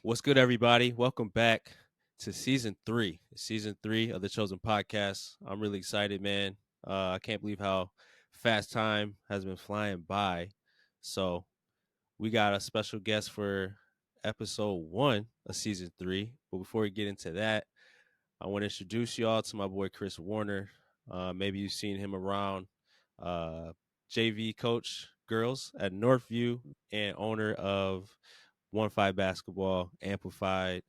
What's good, everybody? Welcome back to season three of the Chosen Podcast. I'm really excited, man. I can't believe how fast time has been flying by. So we got a special guest for episode 1 of season 3. But before we get into that, I want to introduce y'all to my boy Chris Warner. Maybe you've seen him around. Uh, JV coach girls at Northview and owner of 1-5 Basketball Amplified.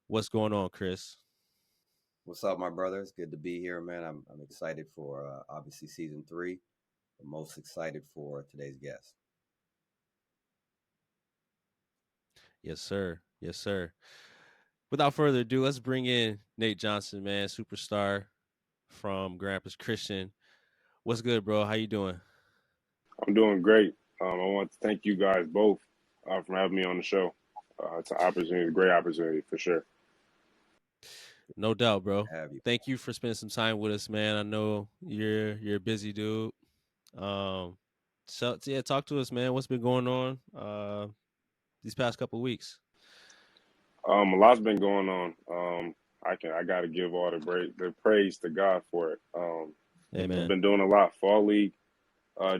What's going on, Chris? What's up, my brother? It's good to be here, man. I'm excited for obviously season 3. I'm most excited for today's guest. Yes, sir. Yes, sir. Without further ado, let's bring in Nate Johnson, man, superstar from Grandpa's Christian. What's good, bro? How you doing? I'm doing great. I want to thank you guys both for having me on the show. It's an opportunity, a great opportunity for sure. No doubt, bro. Have you? Thank you for spending some time with us, man. I know you're a busy dude. So yeah, talk to us, man. What's been going on these past couple of weeks? A lot's been going on. I got to give all the praise to God for it. Amen. I've been doing a lot. Fall League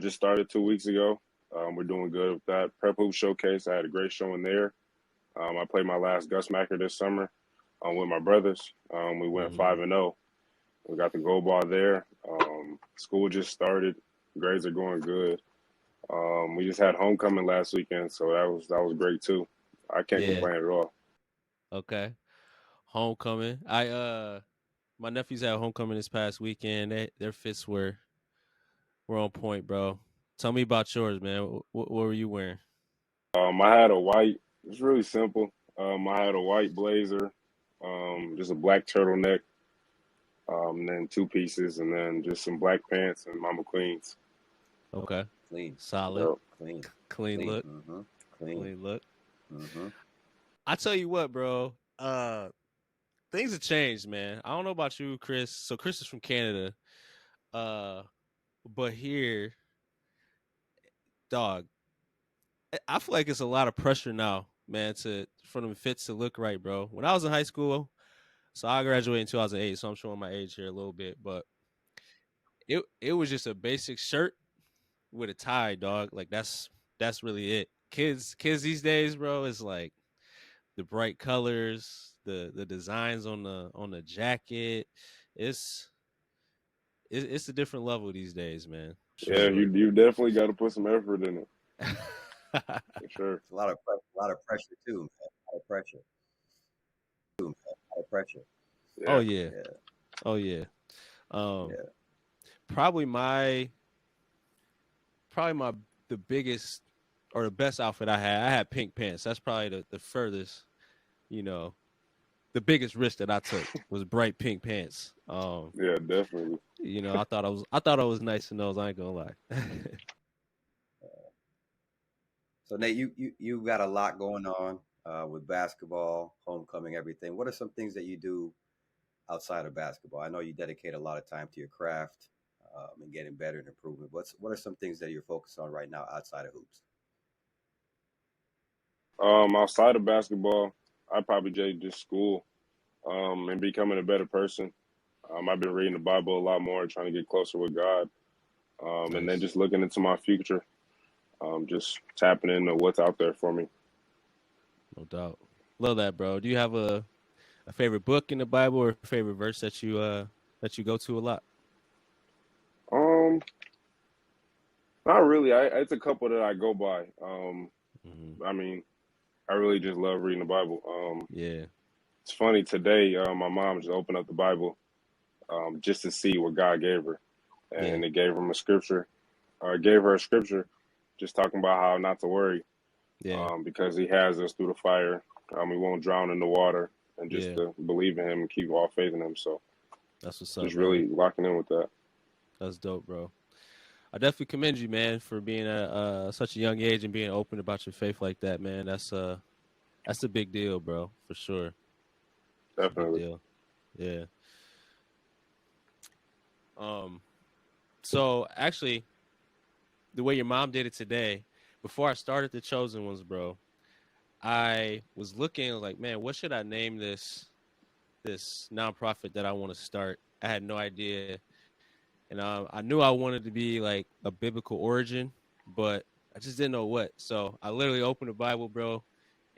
just started 2 weeks ago. We're doing good with that. Prep Hoop Showcase, I had a great showing there. I played my last Gus Macker this summer with my brothers. We went 5-0. We got the gold ball there. School just started. Grades are going good. We just had homecoming last weekend, so that was great too. I can't complain at all. Okay. Homecoming. My nephews had homecoming this past weekend. Their fits were on point, bro. Tell me about yours, man. What were you wearing? I had a white. It's really simple. I had a white blazer, just a black turtleneck, then 2 pieces, and then just some black pants and Mama Queens. Okay. Clean. Solid. Clean. Clean look. Mm-hmm. Clean look. Mm-hmm. I tell you what, bro. Things have changed, man. I don't know about you, Chris. So Chris is from Canada. But here, dog, I feel like it's a lot of pressure now, man, for them fits to look right, bro. When I was in high school, so I graduated in 2008, so I'm showing my age here a little bit, but it was just a basic shirt with a tie, dog. Like that's really it. Kids these days, bro, is like the bright colors, the designs on the jacket. It's a different level these days, man. Yeah, Sure. you definitely got to put some effort in it for sure. It's a lot of pressure too, man. A lot of pressure. A lot of pressure. Yeah. Oh yeah. Yeah. Oh yeah. Yeah. Probably my the biggest or the best outfit I had pink pants. That's probably the furthest, the biggest risk that I took was bright pink pants. Yeah, definitely. I thought I was nice in those, I ain't gonna lie. So Nate, you got a lot going on with basketball, homecoming, everything. What are some things that you do outside of basketball? I know you dedicate a lot of time to your craft and getting better and improving. What are some things that you're focused on right now outside of hoops? Outside of basketball, I probably just school and becoming a better person. I've been reading the Bible a lot more, trying to get closer with God, and then Nice. just looking into my future, just tapping into what's out there for me. No doubt. Love that, bro. Do you have a favorite book in the Bible or a favorite verse that you go to a lot? Um, Not really. It's a couple that I go by. I mean, I really just love reading the Bible. Yeah. It's funny today. My mom just opened up the Bible, just to see what God gave her, and it gave him a scripture. Gave her a scripture, just talking about how not to worry, Yeah. because He has us through the fire. We won't drown in the water, and just to believe in Him and keep all faith in Him. So That's what's up, just man. really locking in with that. That's dope, bro. I definitely commend you, man, for being at such a young age and being open about your faith like that, man. That's a big deal, bro, for sure. It's a big Definitely. deal. Yeah. So actually, the way your mom did it today, before I started the Chosen Ones, bro, I was looking like, man, what should I name this nonprofit that I want to start? I had no idea, and I knew I wanted to be like a biblical origin, but I just didn't know what. So I literally opened the Bible, bro,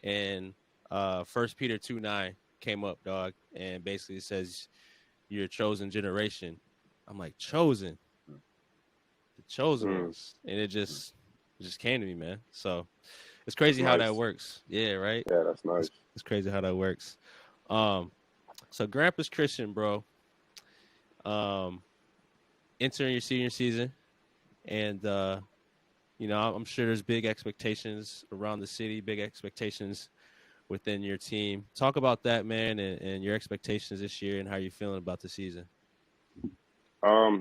and 1 Peter 2:9 came up, dog, and basically it says you're a chosen generation. I'm like, chosen, the chosen Mm, ones, and it just came to me, man. So it's crazy that's how that nice. works. Yeah, right. Yeah, that's nice. It's crazy how that works. Um, so Grandpa's Christian, bro. Um, entering your senior season, and I'm sure there's big expectations around the city, big expectations within your team. Talk about that, man, and your expectations this year and how you're feeling about the season.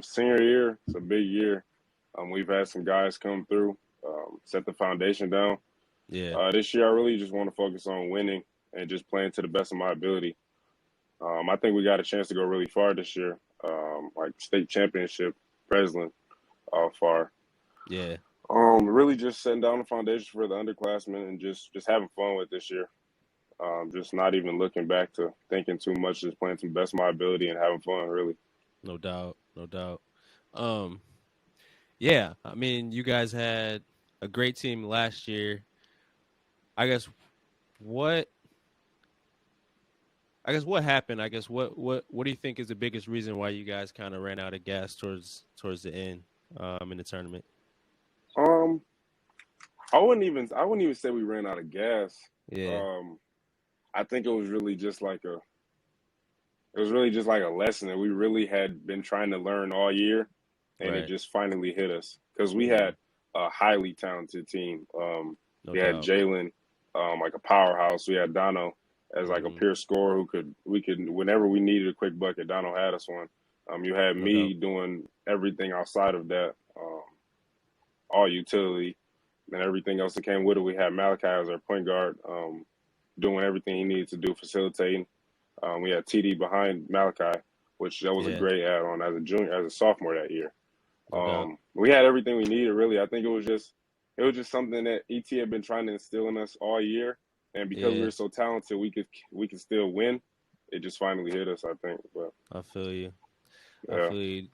Senior year, it's a big year. We've had some guys come through, set the foundation down. Yeah, This year, I really just want to focus on winning and just playing to the best of my ability. I think we got a chance to go really far this year, like state championship, Breslin, far. yeah, Really just setting down the foundation for the underclassmen and just having fun with this year. Just not even looking back to thinking too much, just playing to the best of my ability and having fun, really. no doubt, no doubt. Um, yeah, I mean, you guys had a great team last year. I guess what what happened? I guess what do you think is the biggest reason why you guys kind of ran out of gas towards the end in the tournament? Um, I wouldn't even say we ran out of gas. Yeah, Um, I think it was really just like a lesson that we really had been trying to learn all year, and it right. just finally hit us because we Mm, had a highly talented team. no We had doubt. Jalen, like a powerhouse. We had Dono as like a Hmm. pure scorer we could whenever we needed a quick bucket, Dono had us one. You had No me doubt. doing everything outside of that, all utility and everything else that came with it. We had Malachi as our point guard, doing everything he needed to do, facilitating. We had TD behind Malachi, which that was a Yeah, great add on as a junior, as a sophomore that year. no doubt. We had everything we needed really. I think it was just something that ET had been trying to instill in us all year, and because we Yeah, were so talented, we could still win. It just finally hit us, I think. But I feel you. I yeah, feel you.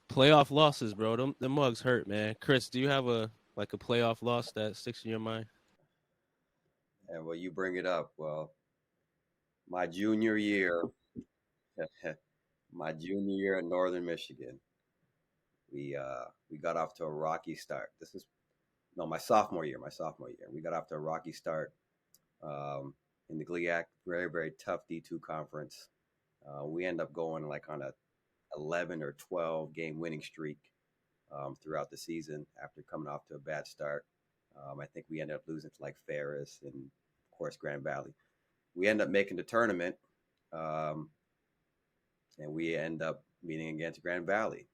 Playoff losses, bro. Them mugs hurt, man. Chris, do you have a playoff loss that sticks in your mind? And well, you bring it up. Well, my junior year, my junior year in Northern Michigan, we got off to a rocky start. This is no my sophomore year. My sophomore year, we got off to a rocky start um, in the GLIAC. Very very tough D2 conference. We end up going like on a 11 or 12 game winning streak throughout the season after coming off to a bad start. I think we ended up losing to like Ferris and of course Grand Valley. We end up making the tournament, um, and we end up meeting against Grand Valley.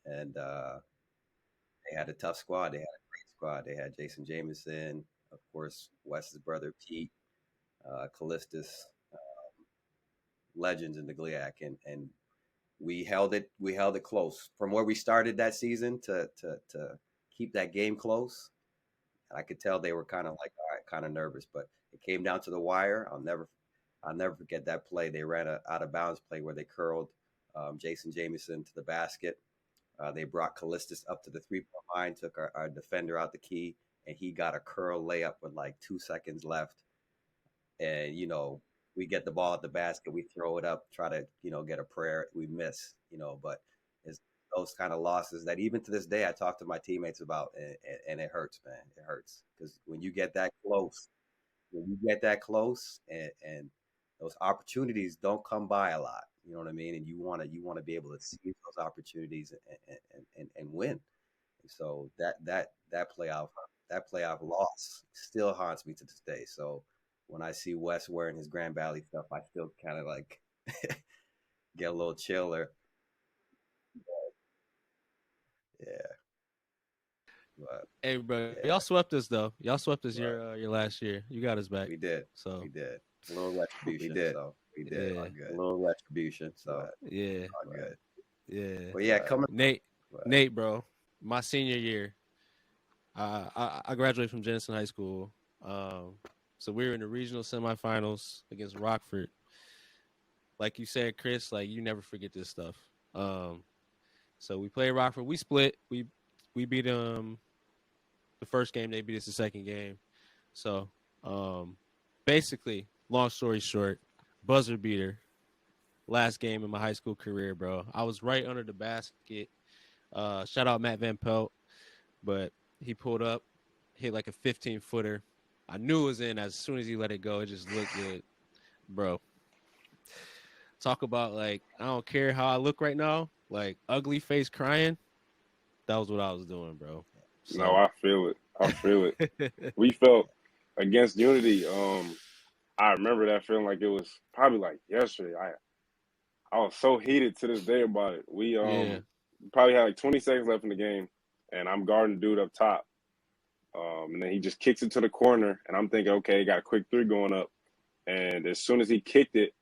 And they had a tough squad. They had a great squad. They had Jason Jameson, of course, Wes's brother Pete, Callistus, legends in the GLIAC, and we held it. We held it close from where we started that season to keep that game close. And I could tell they were kind of like, all right, kind of nervous, but it came down to the wire. I'll never forget that play. They ran a out of bounds play where they curled Jason Jameson to the basket. They brought Callistus up to the 3 point line, took our defender out the key, and he got a curl layup with like 2 seconds left. And we get the ball at the basket, we throw it up, try to get a prayer, we miss. But it's those kind of losses that even to this day I talk to my teammates about, and it hurts, man. It hurts because when you get that close, and those opportunities don't come by a lot. You know what I mean? And you want to be able to seize those opportunities and win. And so that playoff loss still haunts me to this day. So when I see Wes wearing his Grand Valley stuff, I still kind of like get a little chiller. Yeah, but Hey, bro, yeah, y'all swept us though. Y'all swept us right. your last year. You got us back. We did, So we did a little retribution. So we did yeah, all good. A little retribution. So yeah, all good. yeah. But yeah, coming. Nate, But Nate, bro. My senior year, I graduated from Jenison High School. So we were in the regional semifinals against Rockford. Like you said, Chris, like you never forget this stuff. Um, so we played Rockford. We split. We beat them the first game. They beat us the second game. So basically, long story short, buzzer beater. Last game in my high school career, bro. I was right under the basket. Shout out Matt Van Pelt, but he pulled up, hit like a 15-footer. I knew it was in as soon as he let it go. It just looked good, bro. Talk about like I don't care how I look right now, like ugly face crying. That was what I was doing, bro. No, So I feel it. I feel it. We felt against Unity. I remember that feeling like it was probably like yesterday. I was so heated to this day about it. We yeah, probably had like 20 seconds left in the game, and I'm guarding the dude up top. And then he just kicks it to the corner, and I'm thinking, okay, got a quick three going up. And as soon as he kicked it,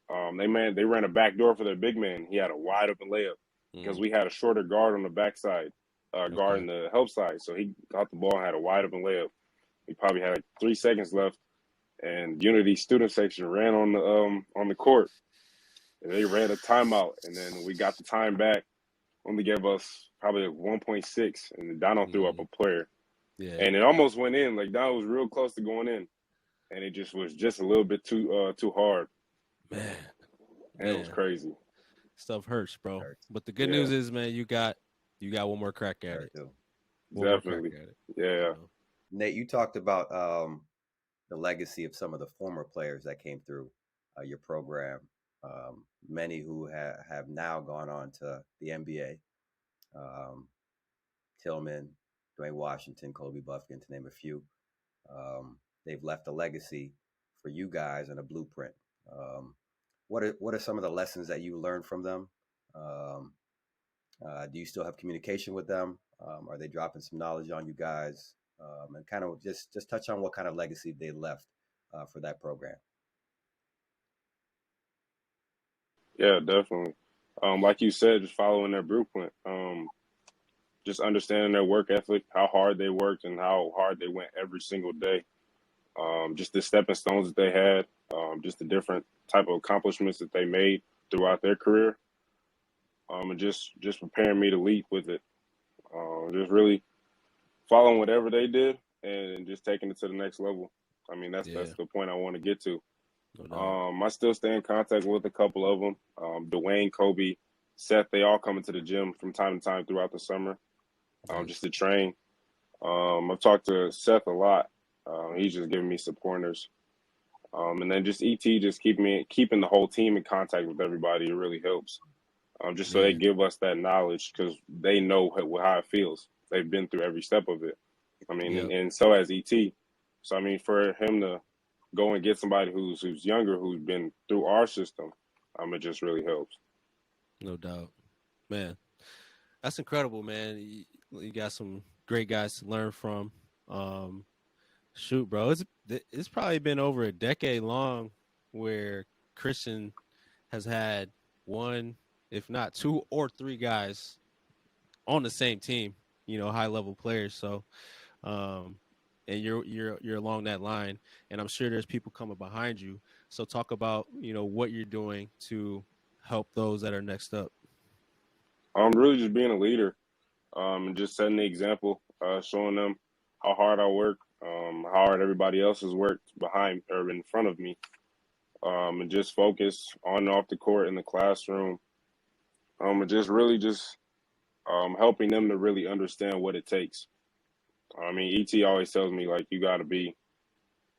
they ran a back door for their big man. He had a wide open layup because mm, we had a shorter guard on the backside, okay, guarding the help side. So he got the ball and had a wide open layup. He probably had like 3 seconds left, and Unity student section ran on the court, and they ran a timeout, and then we got the time back. Only gave us probably like 1.6, and Dono threw up mm, a player, yeah, and it almost went in. Like Dono was real close to going in, and it just was just a little bit too hard, man, and it was man, crazy. stuff hurts, bro. Hurts. But the good Yeah, news is, man, you got one more crack at Hurt it. too. One more crack definitely. at it. You Yeah. know, Nate, you talked about the legacy of some of the former players that came through your program. Many who have now gone on to the NBA. Um, Tillman, Dwayne Washington, Kobe Buffkin, to name a few. They've left a legacy for you guys and a blueprint. Um, what are some of the lessons that you learned from them? Um, do you still have communication with them? Are they dropping some knowledge on you guys? And kind of just touch on what kind of legacy they left for that program. Yeah, definitely. Like you said, just following their blueprint. Just understanding their work ethic, how hard they worked, and how hard they went every single day. Just the stepping stones that they had, just the different type of accomplishments that they made throughout their career, and just preparing me to leap with it. Just really following whatever they did and just taking it to the next level. I mean, yeah, that's the point I want to get to. no doubt. I still stay in contact with a couple of them. Dwayne, Kobe, Seth, they all come into the gym from time to time throughout the summer, just Nice. to train. I've talked to Seth a lot. He's just giving me some pointers. And then just ET, just keeping the whole team in contact with everybody. It really helps. Just so they Yeah, give us that knowledge because they know how it feels. They've been through every step of it. I mean, yep, and so has ET. So I mean, for him to go and get somebody who's younger, who's been through our system, it just really helps. no doubt, man. That's incredible, man. You got some great guys to learn from. Um, Shoot, bro, it's probably been over a decade long where Christian has had one, if not two or three guys on the same team. High level players. So, um, and you're along that line, and I'm sure there's people coming behind you. So, talk about what you're doing to help those that are next up. Really just being a leader, and just setting the example, showing them how hard I work, how hard everybody else has worked behind or in front of me, and just focus on and off the court in the classroom, and just really just helping them to really understand what it takes. I mean, ET always tells me like you got to be,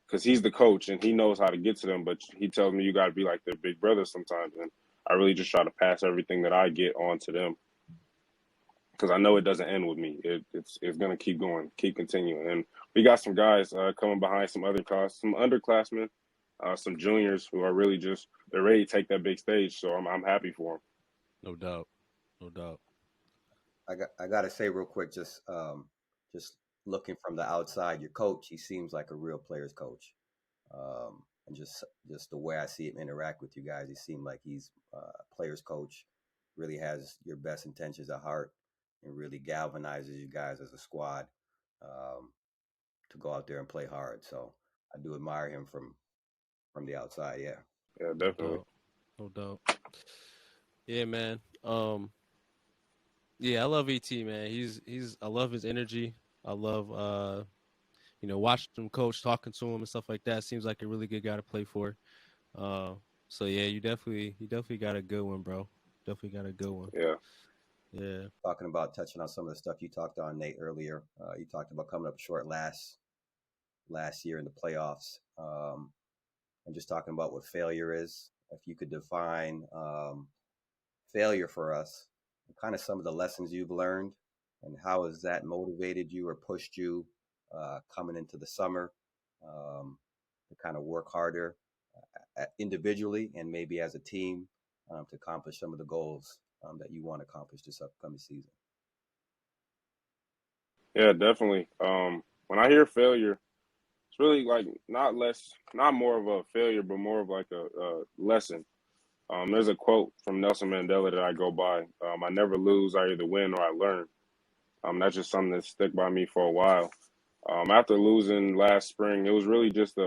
because he's the coach and he knows how to get to them, but he tells me you got to be like their big brother sometimes, and I really just try to pass everything that I get on to them because I know it doesn't end with me. It's gonna keep going, keep continuing, and we got some guys coming behind some underclassmen, some juniors who are really just they're ready to take that big stage. So I'm happy for them. No doubt, no doubt. I got to say real quick, just looking from the outside, your coach, he seems like a real players coach. And just the way I see him interact with you guys, he seemed like he's a players coach, really has your best intentions at heart, and really galvanizes you guys as a squad. Um, to go out there and play hard. So I do admire him from the outside. Yeah. Yeah, No definitely. doubt. No doubt. Yeah, man. Yeah, I love ET, man. I love his energy. I love watching him coach, talking to him and stuff like that. Seems like a really good guy to play for. Uh, so yeah, you definitely got a good one, bro. Definitely got a good one. Yeah. Yeah. Talking about touching on some of the stuff you talked on, Nate, earlier. You talked about coming up short last year in the playoffs, and just talking about what failure is. If you could define failure for us, kind of some of the lessons you've learned, and how has that motivated you or pushed you coming into the summer to kind of work harder individually and maybe as a team to accomplish some of the goals that you want to accomplish this upcoming season. Yeah, definitely. When I hear failure, it's really like not more of a failure, but more of like a lesson. There's a quote from Nelson Mandela that I go by. I never lose, I either win or I learn. That's just something that stuck by me for a while. After losing last spring, it was really just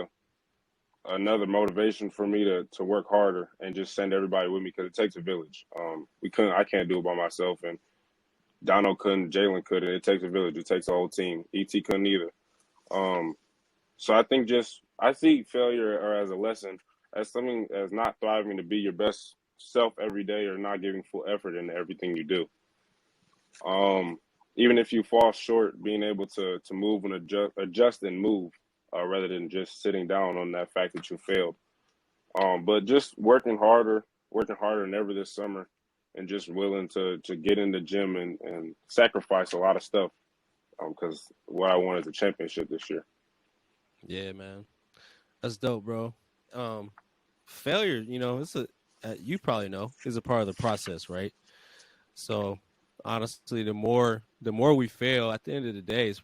another motivation for me to work harder and just send everybody with me because it takes a village. I can't do it by myself, and Dono couldn't, Jalen couldn't. It takes a village. It takes a whole team. ET couldn't either. Um, so I think I see failure or as a lesson, as something as not thriving to be your best self every day or not giving full effort into everything you do. Even if you fall short, being able to move and adjust and move rather than just sitting down on that fact that you failed. But just working harder than ever this summer, and just willing to get in the gym and sacrifice a lot of stuff because what I want is a championship this year. Yeah, man. That's dope, bro. Failure, it's you probably know, is a part of the process, right? So honestly, the more we fail at the end of the day, a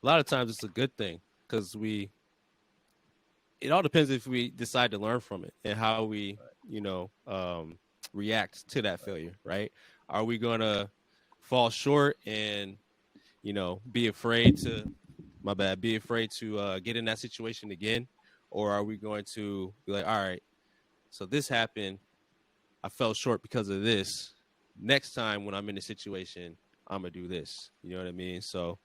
lot of times it's a good thing because it all depends if we decide to learn from it and how we, react to that failure, right? Are we gonna fall short and, be afraid to, be afraid to get in that situation again? Or are we going to be like, all right, so this happened, I fell short because of this. Next time when I'm in a situation, I'm gonna do this. You know what I mean? So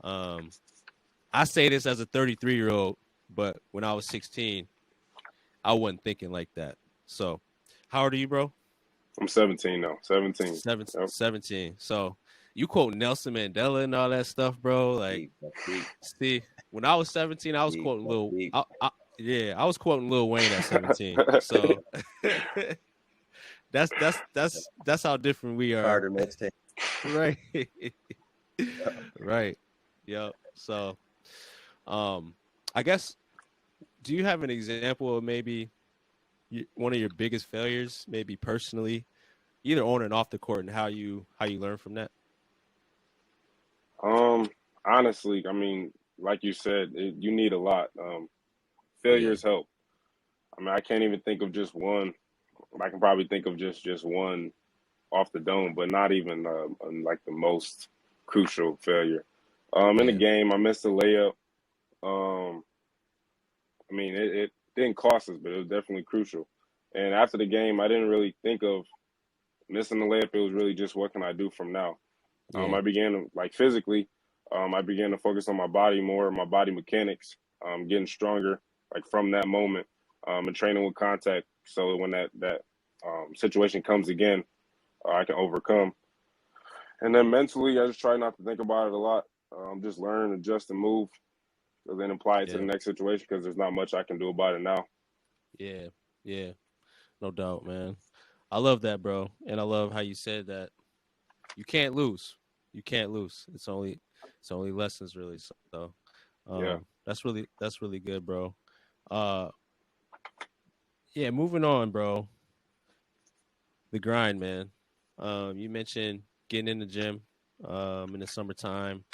I say this as a 33-year-old, but when I was 16, I wasn't thinking like that. So how old are you, bro? I'm 17 now. 17. Yep. 17. So you quote Nelson Mandela and all that stuff, bro. Like, That's deep. see, when I was 17, I was Deep. quoting That's deep. I was quoting Lil Wayne at 17. So that's how different we are. Carter mixtape. Right. Right. Yep. So I guess, do you have an example of maybe one of your biggest failures, maybe personally, either on and off the court, and how you learn from that? Honestly, I mean, like you said, you need a lot. Yeah. Failures help. I mean, I can't even think of just one. I can probably think of just one off the dome, but not even like the most crucial failure. In the Yeah. game, I missed a layup. Um, I mean, it didn't cost us, but it was definitely crucial. And after the game, I didn't really think of missing the layup. It was really just what can I do from now. Yeah. I began to, like physically, I began to focus on my body more, my body mechanics, getting stronger, like from that moment, and training with contact. So when that situation comes again, I can overcome. And then mentally, I just try not to think about it a lot. Just learn, adjust, and move, and then apply it to the Yeah. next situation because there's not much I can do about it now. Yeah. Yeah. No doubt, man. I love that, bro. And I love how you said that you can't lose. You can't lose. It's only lessons, really. So Yeah. that's really good, bro. Uh yeah, moving on, bro. The grind, man. You mentioned getting in the gym in the summertime.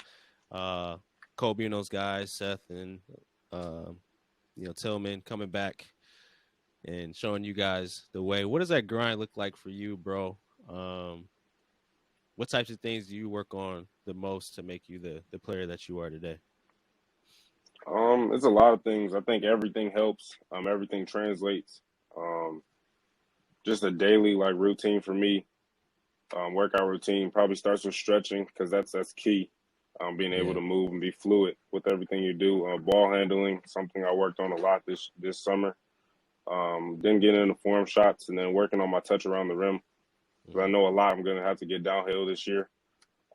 Uh Kobe and those guys, Seth and um, Tillman coming back and showing you guys the way. What does that grind look like for you, bro? What types of things do you work on the most to make you the player that you are today? It's a lot of things. I think everything helps. Everything translates. Um, just a daily like routine for me. Workout routine probably starts with stretching because that's key. Being able Yeah. to move and be fluid with everything you do. Ball handling, something I worked on a lot this summer. Then getting into form shots and then working on my touch around the rim. Because I Hmm. know a lot I'm gonna have to get downhill this year.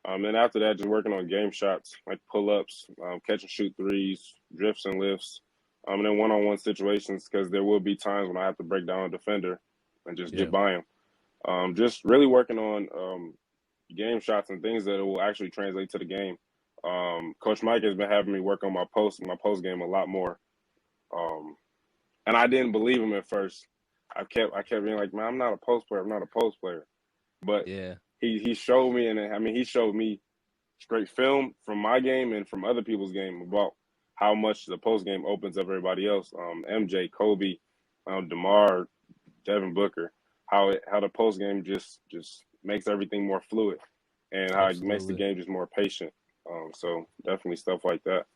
Then after that, just working on game shots like pull ups, catch and shoot threes, drifts and lifts, and then one on one situations because there will be times when I have to break down a defender and just get Yeah. by him. Just really working on game shots and things that will actually translate to the game. Coach Mike has been having me work on my post game a lot more. Um, and I didn't believe him at first. I kept being like, man, I'm not a post player. I'm not a post player. But Yeah. he showed me, and I mean, he showed me straight film from my game and from other people's game about how much the post game opens up everybody else. MJ, Kobe, Demar, Devin Booker, how the post game just makes everything more fluid, and how it makes the Absolutely. game just more patient. So definitely stuff like that.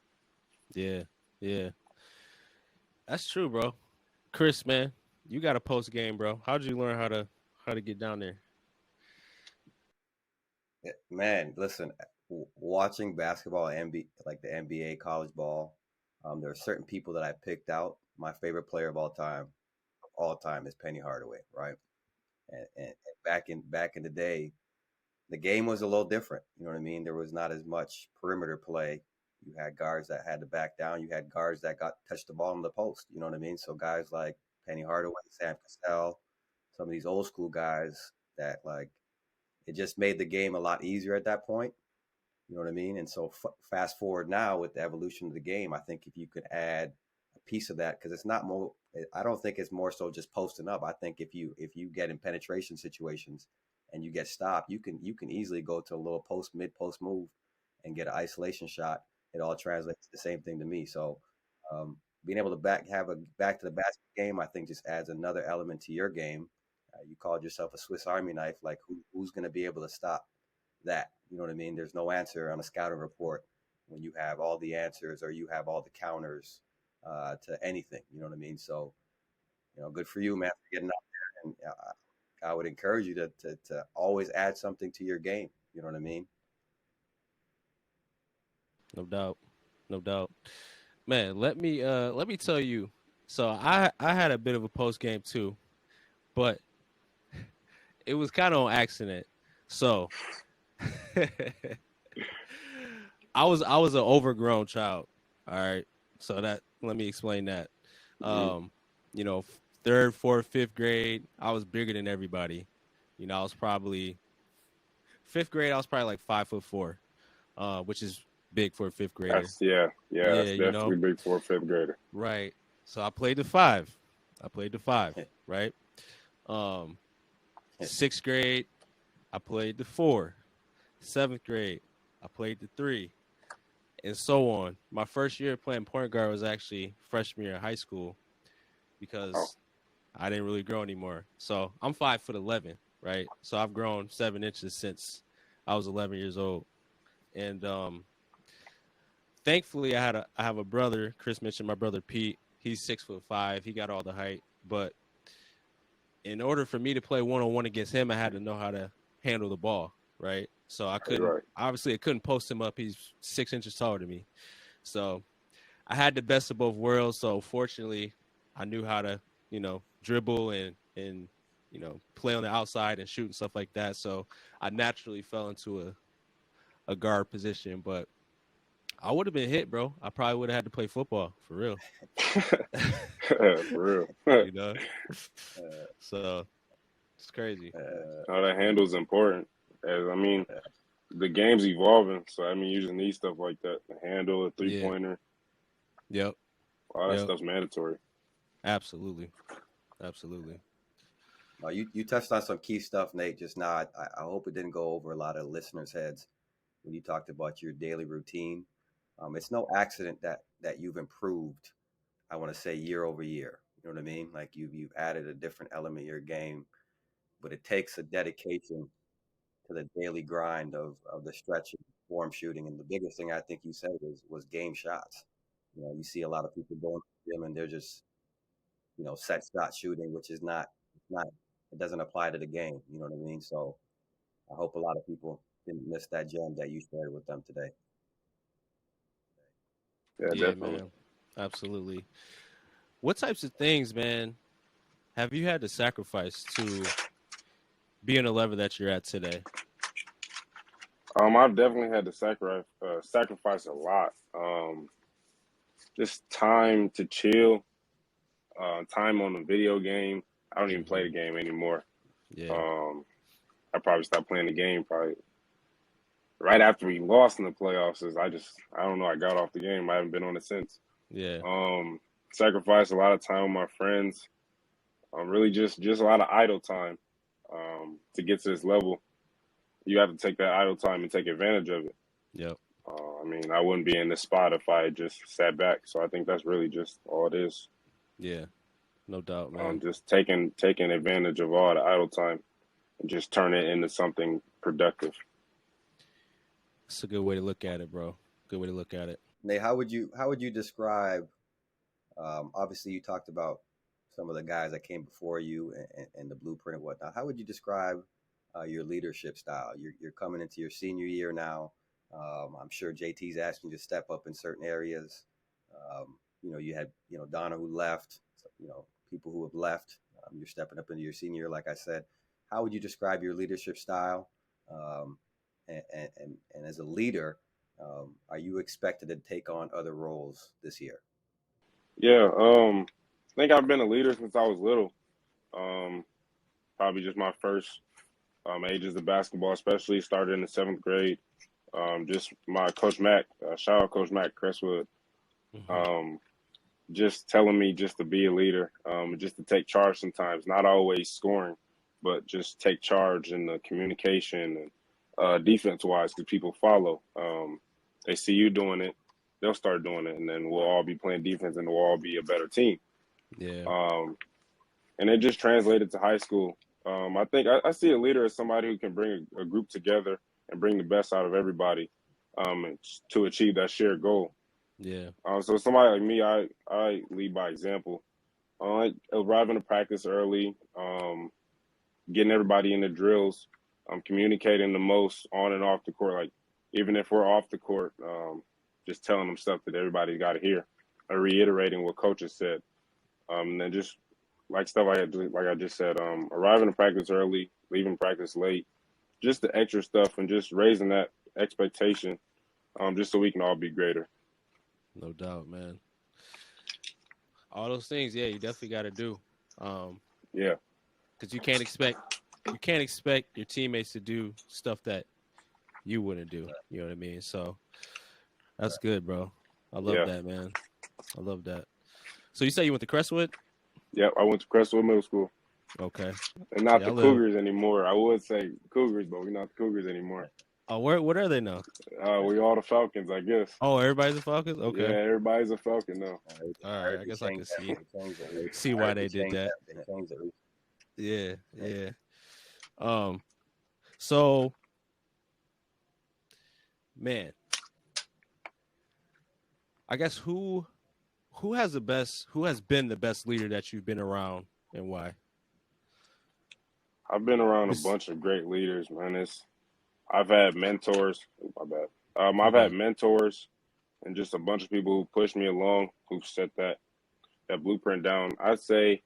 Yeah. Yeah. That's true, bro. Chris, man, you got a post game, bro. How did you learn how to get down there? Man, listen, watching basketball, like the NBA, college ball, there are certain people that I picked out. My favorite player of all time is Penny Hardaway, right? And back in the day, the game was a little different. You know what I mean? There was not as much perimeter play. You had guards that had to back down. You had guards that got touched the ball in the post. You know what I mean? So guys like Penny Hardaway, Sam Cassell, some of these old school guys that like it just made the game a lot easier at that point. You know what I mean? And so fast forward now with the evolution of the game, I think if you could add a piece of that, because it's not more. I don't think it's more so just posting up. I think if you get in penetration situations and you get stopped, you can easily go to a little post mid post move and get an isolation shot. It all translates to the same thing to me. So being able to have a back to the basket game, I think just adds another element to your game. You called yourself a Swiss Army knife. Like who's going to be able to stop that? You know what I mean? There's no answer on a scouting report when you have all the answers or you have all the counters to anything. You know what I mean? So, good for you, man, for getting out there. And I would encourage you to always add something to your game. You know what I mean? No doubt. No doubt. Man, let me tell you. So I had a bit of a post game too, but it was kind of on accident. So I was an overgrown child. All right. So that let me explain that. Mm-hmm. Um, third, fourth, fifth grade, I was bigger than everybody. I was probably fifth grade. I was probably like 5'4", which is big for a fifth grader. Yeah, Yeah, that's definitely big for a fifth grader. right. So I played the five. Right. Um, Sixth grade, I played the four. Seventh grade, I played the three, and so on. My first year playing point guard was actually freshman year in high school Oh, because I didn't really grow anymore. So I'm 5'11", right? So I've grown 7 inches since I was 11 years old, and thankfully I have a brother. Chris mentioned my brother Pete. He's 6'5". He got all the height, but in order for me to play one on one against him, I had to know how to handle the ball, right? So right. I couldn't post him up. He's 6 inches taller than me. So I had the best of both worlds. So fortunately, I knew how to, dribble and play on the outside and shoot and stuff like that. So I naturally fell into a guard position, but I would have been hit, bro. I probably would have had to play football for real. For real. you know? Uh, So it's crazy. How that handle's important. As I mean, the game's evolving, so I mean, you just need stuff like that. The handle, a three Yeah. pointer, Yep. all that Yep. stuff's mandatory. Absolutely. Absolutely. you touched on some key stuff, Nate, just now. I hope it didn't go over a lot of listeners' heads when you talked about your daily routine. It's no accident that you've improved. I want to say year over year. You know what I mean? Like you've added a different element of your game, but it takes a dedication to the daily grind of the stretching, form shooting, and the biggest thing I think you said was game shots. You see a lot of people going to the gym and they're just, set shot shooting, which is not, it doesn't apply to the game. You know what I mean? So I hope a lot of people didn't miss that gem that you shared with them today. Yeah, Yeah, definitely. man. Absolutely. What types of things, man, have you had to sacrifice to be in the level that you're at today? I've definitely had to sacrifice a lot. Just time to chill, time on the video game. I don't even play Hmm. the game anymore. Yeah. Um, I probably stopped playing the game probably right after we lost in the playoffs. I don't know. I got off the game. I haven't been on it since. Yeah. Um, Sacrificed a lot of time with my friends. Really just a lot of idle time. To get to this level, you have to take that idle time and take advantage of it. Yep. I mean, I wouldn't be in this spot if I had just sat back. So I think that's really just all it is. Yeah. No doubt, man. Just taking advantage of all the idle time and just turn it into something productive. It's a good way to look at it, bro. Good way to look at it. Nate, how would you describe? Obviously, you talked about some of the guys that came before you and the blueprint and whatnot. How would you describe your leadership style? You're coming into your senior year now. I'm sure JT's asking you to step up in certain areas. You had Donna who left. People who have left. You're stepping up into your senior year, like I said. How would you describe your leadership style? Um, and as a leader, are you expected to take on other roles this year? Yeah, I think I've been a leader since I was little. Um, Probably just my first ages of basketball, especially started in the seventh grade. Just my coach Mac, shout out Coach Mac Crestwood, Hmm. um, just telling me just to be a leader, just to take charge sometimes, not always scoring, but just take charge in the communication and defense wise, because people follow. They see you doing it, they'll start doing it, and then we'll all be playing defense and we'll all be a better team. Yeah. Um, and it just translated to high school. I think I see a leader as somebody who can bring a group together and bring the best out of everybody to achieve that shared goal. Yeah. So somebody like me, I lead by example. Like arriving to practice early, getting everybody in the drills, communicating the most on and off the court. Like even if we're off the court, just telling them stuff that everybody's got to hear, or reiterating what coaches said. And then just like stuff like I just said, arriving to practice early, leaving practice late, just the extra stuff, and just raising that expectation, just so we can all be greater. No doubt, man. All those things, yeah, you definitely got to do. Yeah, Because you can't expect your teammates to do stuff that you wouldn't do. You know what I mean? So that's good, bro. I love yeah, that, man. I love that. So you say you went to Crestwood? yeah. I went to Crestwood Middle School, Okay. and not Yeah, I the live. Cougars anymore. I would say Cougars, but we're not the Cougars anymore. Oh, where? What are they now? We all the Falcons, I guess. Oh, everybody's a Falcons. Yeah, Okay. everybody's a Falcon now. All I right. heard I they guess I can changed that. see They changed it. see I why heard they did that. They changed it. Yeah. Yeah. Um. So, man, I guess who has been the best leader that you've been around and why? I've been around a It's, bunch of great leaders, man. I've had mentors. My bad. I've mhm. had mentors and just a bunch of people who pushed me along, who set that blueprint down. I'd say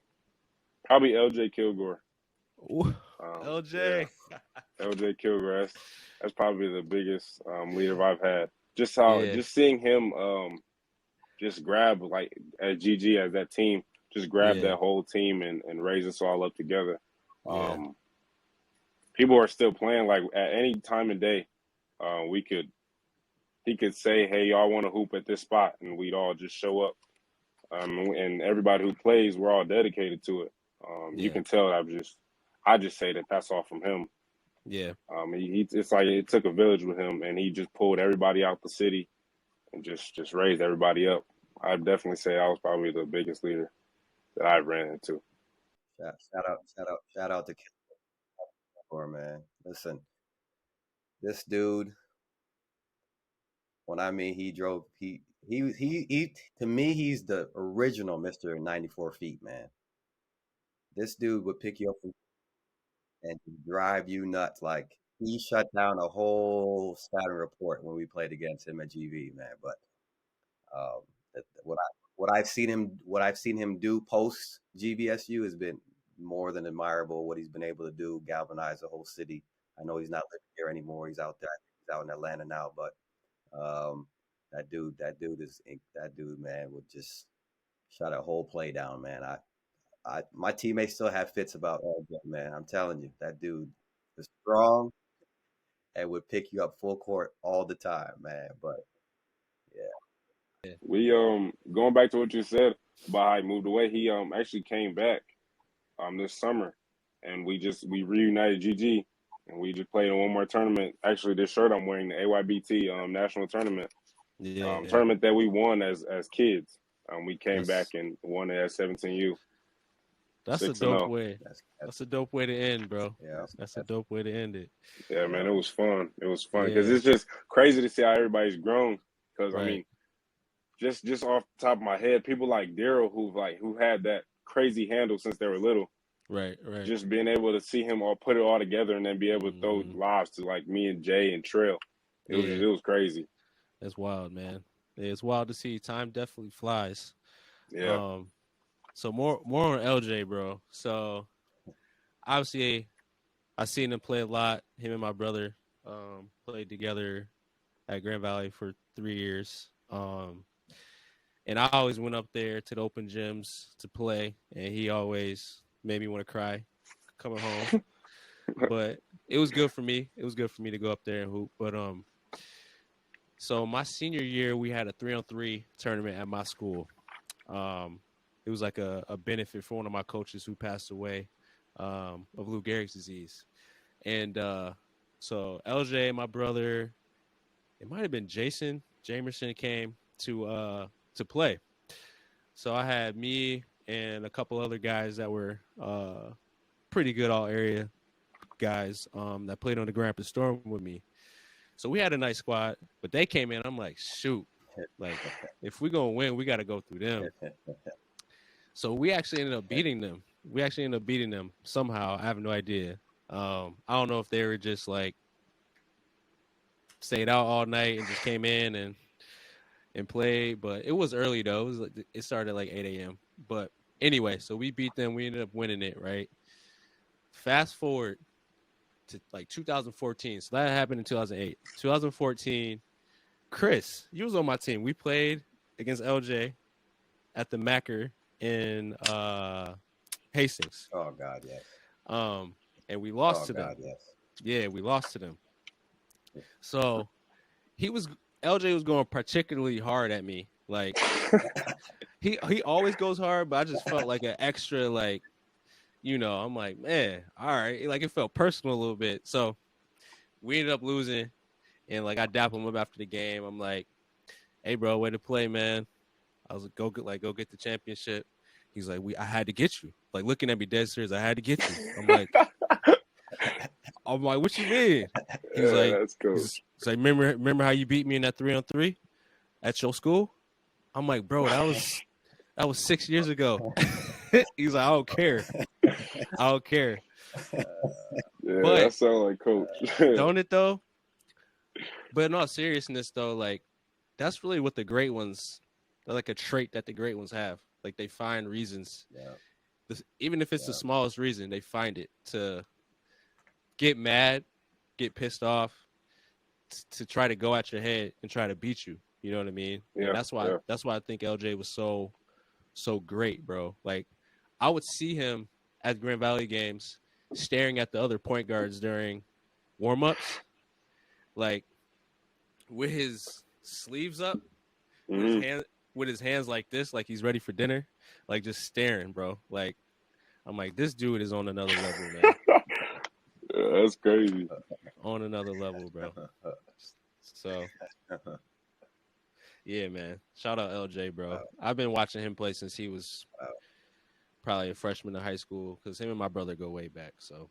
probably LJ Kilgore. Ooh, Yeah, LJ. LJ Kilgore. That's probably the biggest leader I've had. Yeah. Just seeing him just grab like as GG as that team, just grab Yeah. that whole team and raise us all up together. Yeah. Um, People are still playing like at any time of day. We could He could say, "Hey, y'all want to hoop at this spot," and we'd all just show up. And everybody who plays, we're all dedicated to it. You Yeah. can tell. I just say that that's all from him. Yeah. It's like it took a village with him, and he just pulled everybody out the city and just raised everybody up. I'd definitely say I was probably the biggest leader that I ran into. Shout out to Kilgore, man. Listen, this dude, when I mean he he to me he's the original Mr. 94 feet, man. This dude would pick you up and drive you nuts. Like he shut down a whole Saturn report when we played against him at GV, man. But um, what I've seen him do post GVSU has been more than admirable. What he's been able to do, galvanize the whole city. I know he's not living here anymore. He's out there. He's out in Atlanta now. But that dude, man, would just shut a whole play down, man. My teammates still have fits about LJ, man. I'm telling you, that dude is strong and would pick you up full court all the time, man. But Yeah. We going back to what you said about how he moved away. He actually came back this summer, and we reunited GG, and we just played in one more tournament. Actually, this shirt I'm wearing, the AYBT national tournament, Yeah. tournament that we won as kids. We came That's- back and won it at 17U. That's a 6-0. dope way. That's a dope way to end, bro. yeah, That's a dope way to end it. Yeah, man, it was fun. It was fun because Yeah. it's just crazy to see how everybody's grown. Because I Right. mean, just off the top of my head, people like Daryl who had that crazy handle since they were little. Right. Just being able to see him all put it all together and then be able to throw lobs to like me and Jay and Trail. It was crazy. That's wild, man. Yeah, it's wild to see. Time definitely flies. Yeah. So more on LJ, bro. So obviously I seen him play a lot. Him and my brother played together at Grand Valley for 3 years. And I always went up there to the open gyms to play, and he always made me want to cry coming home. But it was good for me. It was good for me to go up there and hoop. But so my senior year, we had a 3-on-3 tournament at my school. It was like a benefit for one of my coaches who passed away of Lou Gehrig's disease. And so LJ, my brother, it might have been Jason Jamerson came to play. So I had me and a couple other guys that were pretty good all area guys that played on the Grand Rapids Storm with me. So we had a nice squad, but they came in. I'm like, shoot, like if we're gonna win, we got to go through them. So we actually ended up beating them. Somehow. I have no idea. I don't know if they were just like stayed out all night and just came in and played, but it was early though. It started at like 8 a.m. But anyway, so we beat them. We ended up winning it, right? Fast forward to like 2014. So that happened in 2008. 2014, Chris, you was on my team. We played against LJ at the Macker in Hastings. Oh God, yes. And we lost to them. Yes. Yeah, we lost to them. So LJ was going particularly hard at me. Like he always goes hard, but I just felt like an extra like, I'm like, man, all right. Like it felt personal a little bit. So we ended up losing, and like I dap him up after the game. I'm like, hey bro, way to play, man. I was like, go get the championship. He's like, I had to get you. Like looking at me dead serious, I had to get you. I'm like, what you mean? He's like, that's cool. He's like, remember how you beat me in that 3-on-3 at your school? I'm like, bro, that was 6 years ago. He's like, I don't care. Yeah, But that sounds like coach. don't it though? But in all seriousness though, like that's really what the great ones, like a trait that the great ones have. Like they find reasons. Yeah. Even if it's the smallest reason, they find it to get mad, get pissed off, to try to go at your head and try to beat you. You know what I mean? Yeah. And that's why I think LJ was so great, bro. Like I would see him at Grand Valley games staring at the other point guards during warm-ups, like with his sleeves up, with his hands like this, like he's ready for dinner, like just staring, bro. Like I'm like, this dude is on another level, man. Yeah, that's crazy. On another level, bro. So yeah, man. Shout out LJ, bro. I've been watching him play since he was probably a freshman in high school, because him and my brother go way back. So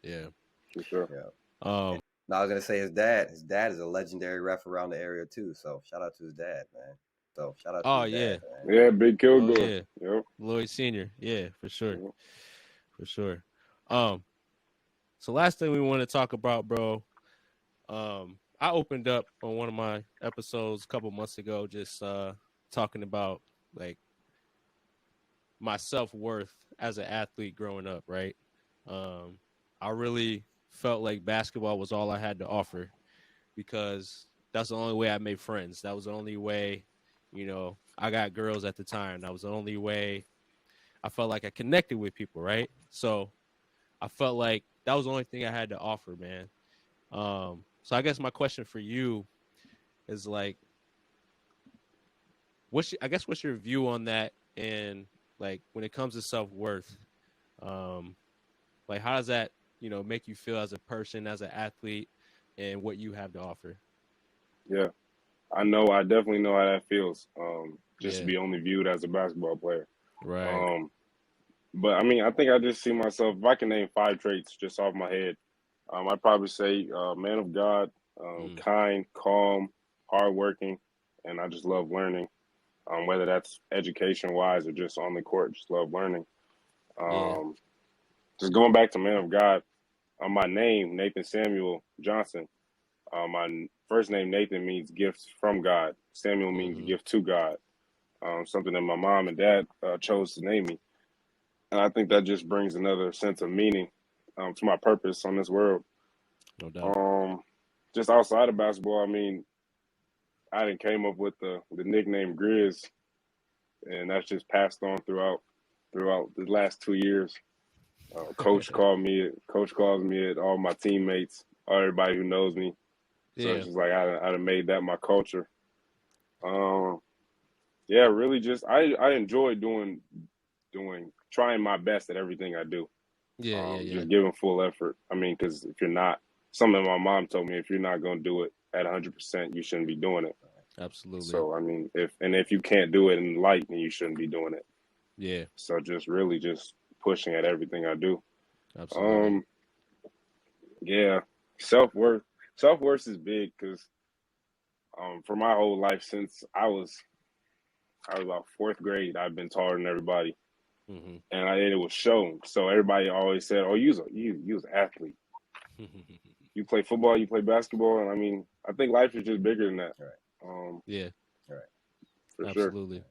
yeah. For sure. Yeah. No, I was gonna say his dad. His dad is a legendary ref around the area too. So shout out to his dad, man. So shout out to Oh his yeah. dad, man. Yeah, Big Oh Kilgore. yeah. Yep. Lloyd Senior. Yeah, for sure. Yep. For sure. So last thing we want to talk about, bro. I opened up on one of my episodes a couple months ago, just talking about like my self-worth as an athlete growing up, right? I really felt like basketball was all I had to offer because that's the only way I made friends. That was the only way, I got girls at the time. That was the only way I felt like I connected with people, right? So I felt like that was the only thing I had to offer, man. So I guess my question for you is like, what's your view on that? And like when it comes to self-worth, like how does that, make you feel as a person, as an athlete, and what you have to offer? Yeah. I definitely know how that feels. Just to Yeah. be only viewed as a basketball player. Right. But I mean, I think I just see myself. If I can name 5 traits just off my head, I'd probably say man of God, kind, calm, hardworking, and I just love learning. Whether that's education wise or just on the court, just love learning. Yeah. Just going back to man of God, my name Nathan Samuel Johnson. My first name Nathan means gifts from God. Samuel means gift to God. Something that my mom and dad chose to name me. And I think that just brings another sense of meaning to my purpose on this world. No doubt. Just outside of basketball, I mean, I didn't came up with the nickname Grizz, and that's just passed on throughout the last 2 years. Coach calls me it. All my teammates, everybody who knows me. So Yeah. it's just like I made that my culture. Yeah, really, just I enjoy trying my best at everything I do. Yeah. Just giving full effort. I mean, because if you're not, something my mom told me, if you're not going to do it at 100%, you shouldn't be doing it. Absolutely. So I mean, if you can't do it in light, then you shouldn't be doing it. Yeah. So just really just pushing at everything I do. Absolutely. Yeah, self-worth. Self-worth is big because for my whole life since I was about fourth grade, I've been taller than everybody, and it was shown. So everybody always said, "Oh, you was an athlete. You play football, you play basketball." And I mean, I think life is just bigger than that. Right. Yeah. Right. For Absolutely. sure.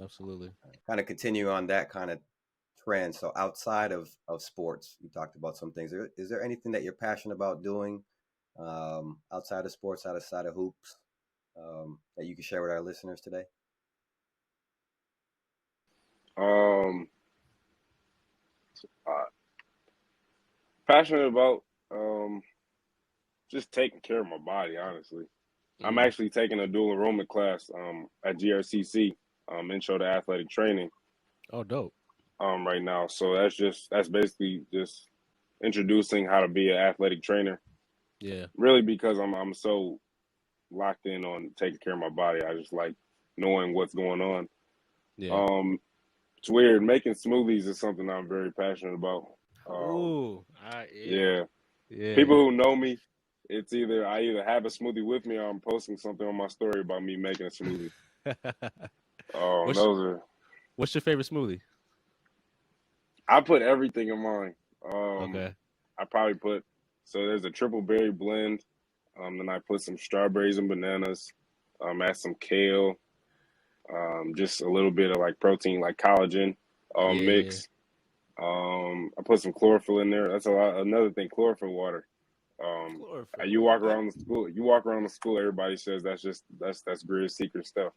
Absolutely. Kind of continue on that kind of trend. So outside of sports, you talked about some things. Is there anything that you're passionate about doing outside of sports, outside of hoops, that you can share with our listeners today? Passionate about just taking care of my body. Honestly, I'm actually taking a dual enrollment class at GRCC, Intro to Athletic Training. Oh, dope. Right now, so that's basically just introducing how to be an athletic trainer. Yeah. Really, because I'm so locked in on taking care of my body. I just like knowing what's going on. Yeah. It's weird. Making smoothies is something I'm very passionate about. Yeah. Yeah. People who know me, it's I either have a smoothie with me or I'm posting something on my story about me making a smoothie. What's your favorite smoothie? I put everything in mine. Okay. I probably there's a triple berry blend. Then I put some strawberries and bananas. Add some kale. Just a little bit of like protein, like collagen mix. I put some chlorophyll in there. That's a lot. Another thing, chlorophyll water. Chlorophyll. You walk around the school. Everybody says that's Grizz secret stuff.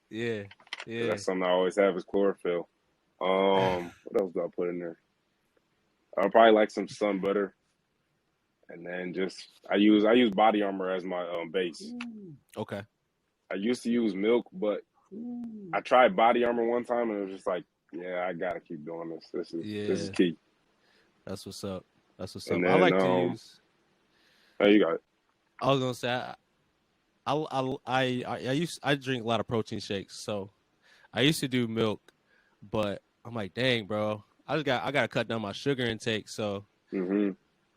Yeah. Yeah. That's something I always have is chlorophyll. What else do I put in there? I'll probably like some sun butter, and then I use Body Armor as my base. Okay. I used to use milk, but I tried Body Armor one time and it was just like, yeah, I gotta keep doing this. This is key. That's what's up. And then, I like to use. Oh, you got it. I was gonna say, I drink a lot of protein shakes, so I used to do milk, but I'm like, dang, bro, I gotta cut down my sugar intake, so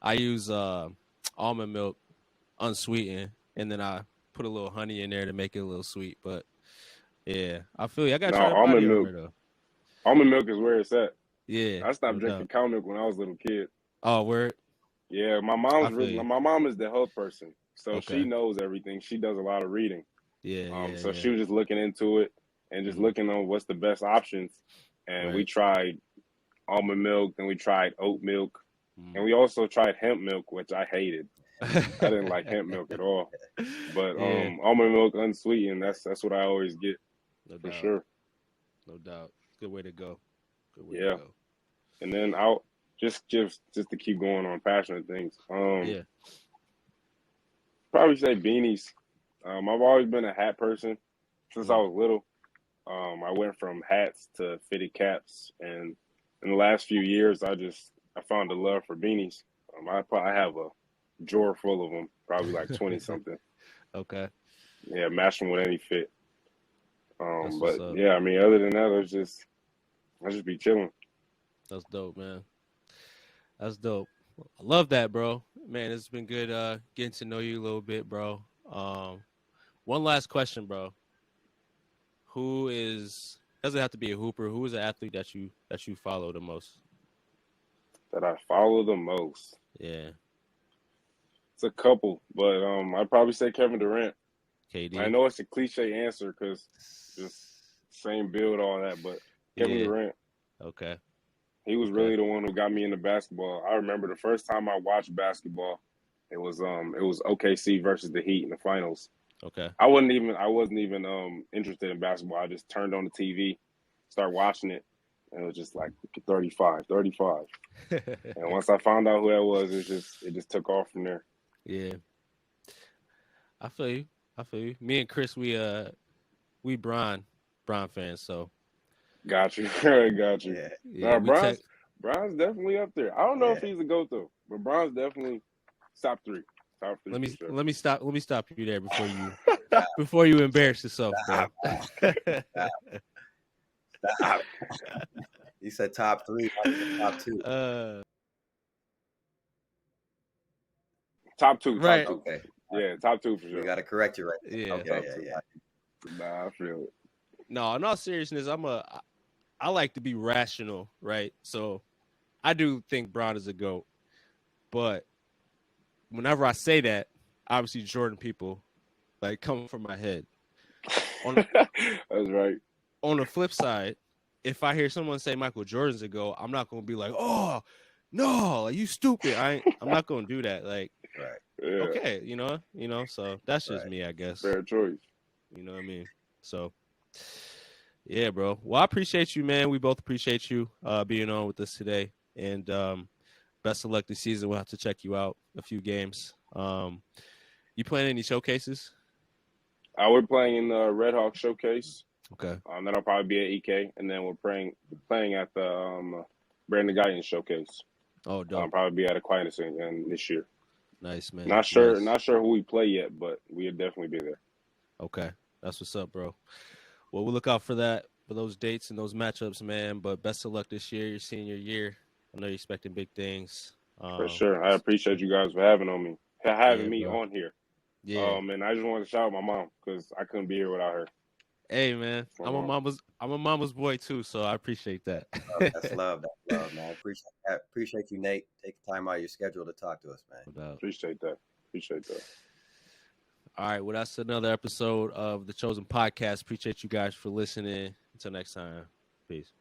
I use almond milk, unsweetened, and then I put a little honey in there to make it a little sweet. But yeah, I feel you. I gotta No, try the body armor though. Almond milk is where it's at. Yeah, I stopped no drinking doubt. cow milk when I was a little kid. Oh, word. Yeah, I feel you. my mom is the health person, so she Okay. knows everything. She does a lot of reading. Yeah. So she was just looking into it and just Mhm. looking on what's the best options. And we Right. tried almond milk, then we tried oat milk, and Mhm. we also tried hemp milk, which I hated. I didn't like hemp milk at all. But Yeah, almond milk unsweetened, that's what I always get no for doubt. sure. No doubt. Good way to go. Good way to Yeah. go. And then I'll just to keep going on passionate things. Yeah. Probably say beanies. I've always been a hat person since I Mm. was little. I went from hats to fitted caps, and in the last few years, I found a love for beanies. I have a drawer full of them, probably like 20 something. Okay. Yeah, match them with any fit. That's what's But up. yeah, I mean, other than that, I just be chilling. That's dope, man. That's dope. I love that, bro. Man, it's been good getting to know you a little bit, bro. One last question, bro. Who is doesn't have to be a hooper. Who is an athlete that you follow the most? That I follow the most. Yeah. It's a couple, but I'd probably say Kevin Durant. I KD. know it's a cliche answer because just same build, all that, but Kevin Yeah. Durant. Okay. He was Okay. really the one who got me into basketball. I remember the first time I watched basketball, it was OKC versus the Heat in the finals. Okay. I wasn't even interested in basketball. I just turned on the TV, started watching it, and it was just like 35. And once I found out who that was, it just took off from there. Yeah. I feel you. Me and Chris, we Bron fans, so Got you. Got you. Yeah. yeah, we Bron's definitely up there. I don't know if Yeah. he's a GOAT though, but Bron's definitely top three. Top three for sure. let me stop you there before you embarrass yourself, bro. Stop. You said top three, top two. Top two. Right. Top two. Okay. Yeah, top two for We sure. got to correct you right now. Yeah. Okay, yeah. Nah, I feel it. No, in all seriousness, I like to be rational, right? So I do think Bron is a GOAT, but whenever I say that, obviously Jordan people like come from my head. That's right. On the flip side, if I hear someone say Michael Jordan's a GOAT, I'm not gonna be like, oh no, like, you stupid. I'm not gonna do that. Like, Right. Yeah. okay, you know, so that's just Right. me, I guess. Fair choice. You know what I mean? So yeah, bro. Well, I appreciate you, man. We both appreciate you being on with us today. And best of luck this season. We'll have to check you out a few games. You playing any showcases? We're playing in the Red Hawk Showcase. Okay. Then I'll probably be at EK, and then we're playing at the Brandon Guyton Showcase. Oh, dope. Probably be at Aquinas in this year. Nice, man. Not sure Nice. who we play yet, but we'll definitely be there. Okay. That's what's up, bro. Well, we'll look out for those dates and those matchups, man. But best of luck this year, your senior year. I know you're expecting big things. For sure. I appreciate you guys for having me bro. on here. Yeah. And I just wanted to shout out my mom because I couldn't be here without her. Hey, man. I'm a mama's boy too, so I appreciate that. That's love, man. I appreciate that. Appreciate you, Nate. Take the time out of your schedule to talk to us, man. No doubt. Appreciate that. All right, well, that's another episode of the Chosen Podcast. Appreciate you guys for listening. Until next time, peace.